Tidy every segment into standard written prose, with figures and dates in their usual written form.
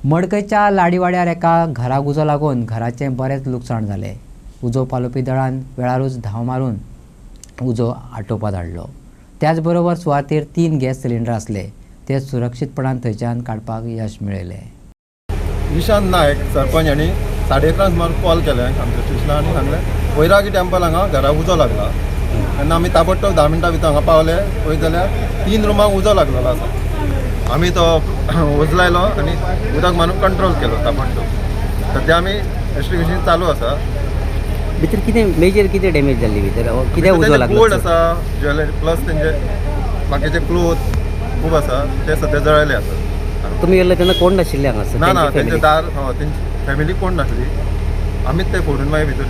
मडकयच्या लाडीवाड्यार एका घराक उजो लागून घराचें बरेंच लुकसाण जालें। उजो पालोवपी दळान वेळारूच धांव मारून उजो आटोवपाक धाडलो। त्याच बरोबर सुवातेर 3 गॅस सिलिंडर आसले, ते सुरक्षीतपणान थंयच्यान काडपाक यश मेळयलें। विशांत नायक सरपंच यांनी 11:30 सुमार कॉल केले आमच्या स्टेशनार आनी सांगलें वैरागी टेंपल हांगा घरा उजो लागला। तेन्ना आमी ताबडतोब 10 मिनटां भितर हांगा पावले। पळयत जाल्यार 3 रुमांक उजो लागलेलो आसा। आमी तो उजलायलो आनी उदक मारून कंट्रोल केलो ताबडतोब। सद्या आमी इन्वेस्टिगेशन चालू आसा। भितर कितें मेजर कितें डॅमेज जाल्ली भितर कितें उजो लागलो? गोल्ड आसा, ज्वेलरी प्लस तेंचे बाकीचे क्लोथ खूब आसा, ते सद्या जळयले आसा। तुम्ही गेले तेन्ना कोण नाशिल्ले हांगासर? ना ना, तेंचे दार तेंची फॅमिली कोण नासली। आमीच ते फोडून मागीर भितर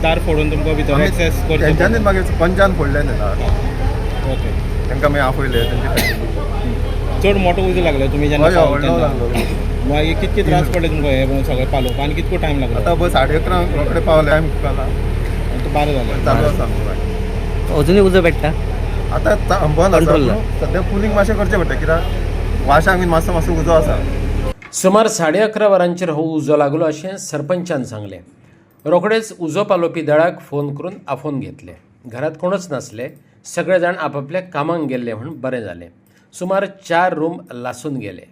दार फोडून तुमकां भितर एक्सेस करचें तेंच्यांनीच मागीर पंचान फोडले ते दार। ओके, तांकां मागीर आपयले तेंचे चड मोठो उजो लागलो तुमी जेन्ना हय पावले व्हडलो तेन्ना? लागलो। मागीर कितके त्रास पडले तुमकां हे सगळें पालोवपाक आनी कितको टायम लागलो? आतां बस 11:30 रोखडे पावले आमी मुखाला बारा जालें चालू आसा। अजुनूय उजो पेट्टा? आतां बंद कंट्रोल आसा, सद्या पुलींग मातशें करचें पडटा कित्याक वाशांक बीन मातसो मातसो उजो आसा। सुमार 11:30 वरांचेर हो उजो लागलो अशें सरपंचान सांगलें। रोखडेच उजो पालोवपी दळाक फोन करून आफोवन घेतले। घरांत कोणूच नासले, सगळे जाण आपापल्या कामाक गेल्ले म्हूण बरें जालें। सुमार 4 रूम लासून गेले।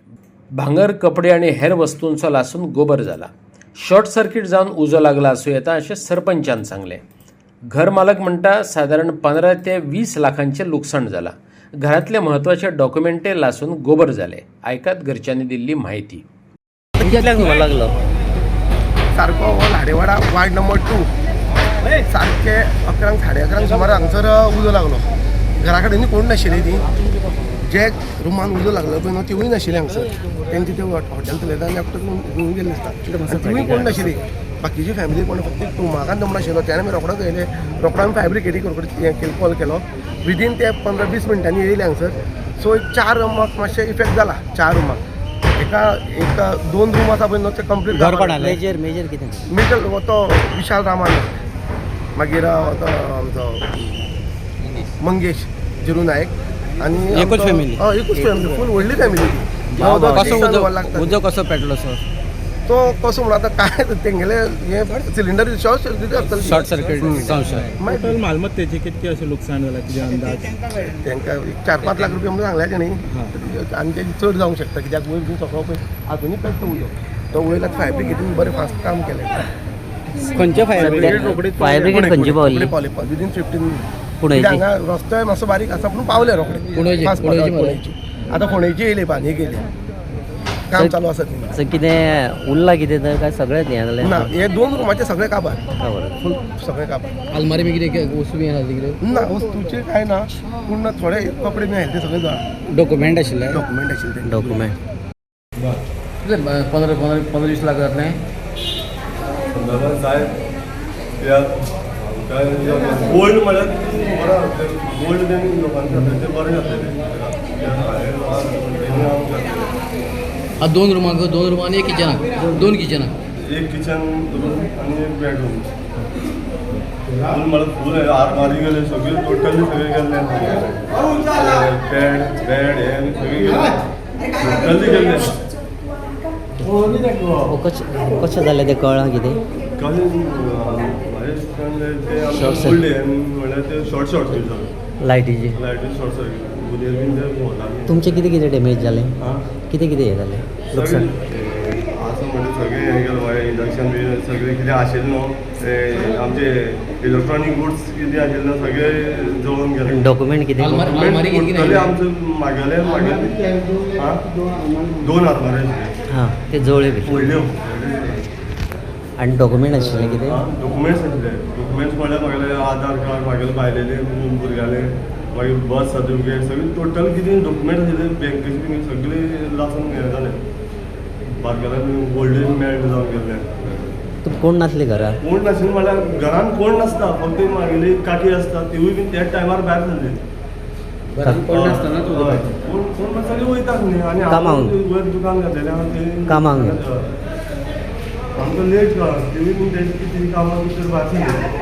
भांगर, कपडे आनी हेर वस्तूंचो लासून गोबर जाला। शॉर्ट सर्किट जावन उजो लागला आसूं येता अशें सरपंचान सांगलें। घर मालक म्हणटा सादारण 15 ते 20 लाखांचें लुकसाण जालां। घरांतले म्हत्वाचे डॉक्युमेंटे लासून गोबर जाले। आयकात घरच्यांनी दिल्ली म्हायती। कितल्याक सुमार लागलो? सारको हो लाडेवाडा वार्ड नंबर 2 सारके 11 11:30 सुमार हांगसर उजो लागलो। घरा कडेन कोण नाशिल्ली ती, जे रुमान उजो लागलो पळय न्हू तिवूय नाशिल्ली हांगसर। तेंची ते हॉटेल चलयता आनी एकटो घेवन गेले दिसता, तिवूय कोण नाशिल्ली। बाकीची फॅमिली कोण फक्त टुमाकान दम नाशिल्लो। त्याने आमी रोखडो येयले, रोखडो आमी फॅब्रिकेटी कॉल केलो। विदीन ते 15-20 मिनटांनी येयले हांगसर। सो 4 रुमाक मातशें इफेक्ट जाला। 4 रुमाक एक 2 रूम आसा पळय न्हू ते कंप्लीट मेजर कितें? मिडल तो विशाल रामान, मागीर तो आमचो मंगेश जिरू नायक आनी एकूच फॅमिली? एकूच फॅमिली, फूल व्हडली फॅमिली। उजो कसो पेटलो सर? तो कसो म्हणून आतां काय तेंगेले हे सिलिंडर शॉर्ट सर्किट संशय। टोटल मालमत्तेचे कितके अशें लुकसाण जालां कितें अंदाज? तांकां 4-5 लाख रुपया म्हणून सांगल्याचे न्ही, आनी तें चड जावंक शकता कित्याक वयर बी सगळो पळय आजुनूय पेट्टा उजो। तो वयल्याक फॅब्रिकेटीन बरें फास्ट काम केलें। खंयचे फायर ब्रिगेड खंयची पावली? विदीन 15 पुणेची? हांगा रस्तो मातसो बारीक आसा पूण पावले रोखडे। पुणेची आतां फोंडेची येयले, बांदेक येयले, काम चालू आसा थंय। सो कितें उरलां कितें तर काय सगळें हें जालें? ना, हे 2 रुमाचे सगळे काबार, फूल सगळे काबार। आलमारी बी कितें वस्तू बी आसली कितें? ना, वस्तूचे काय ना, पूण थोडे कपडे बी आहेत ते सगळे जळा। डॉक्युमेंट आशिल्ले? डॉक्युमेंट आशिल्ले ते। डॉक्युमेंट 15-20 लाख जातले। गोल्ड म्हळ्यार गोल्ड लोकांचे बरें जातलें। 2 रुमां आनी एक किचनाक? 2 किचनाक? एक किचन रूम आनी एक बेडरूम। फूल म्हळ्यार फूल आरमारी गेले, सगळे टोटली सगळे गेले। बेड हे सगळे गेले, टोटली गेले। कशें जालें तें कळ्ळां कितें? लायटीची? Short circuit. तुमचे कितें कितें डॅमेज जालें? कितें कितें हें जालें लुकसाण? असं म्हणजे सगळे हे गेलो बाय, इंडक्शन बी सगळे कितें आशिल्लें न्हू ते आमचे इलेक्ट्रॉनीक गुड्स कितें आशिल्ले सगळे जळून गेले। डॉक्युमेंट कितें? टोटली आमचे मागेले 2 आरमारी आशिल्ले। हां, ते जळ्ळे बी? व्हडल्यो। आनी डॉक्युमेंट आशिल्ले कितें? डॉक्युमेंट्स आशिल्ले। डॉक्युमेंट्स म्हळ्यार म्हागेले आधार कार्ड, म्हागेले बायलेले भुरग्याले, मागीर बर्थ सर्टिफिकेट सगळे टोटल कितें डॉक्युमेंट आशिल्ले बँकेचे बी सगळे लासून हे जाले। बारकेल्यान गोल्डन मेल्ट जावन गेले। तुम कोण नासले घरा? कोण नाशिल्ले म्हळ्यार घरान कोण नासता, फक्त म्हागेली काकी आसता, तिवूय बी त्याच टायमार भायर सरली। कोण नासतना तूं? कोण सगळे वयतात न्ही आनी कामांक? वयर दुकान घातलेलें कामांक? आमकां लेट कळ्ळां, तिवूय बी तेंची कितें कामां भितर भायर सरली।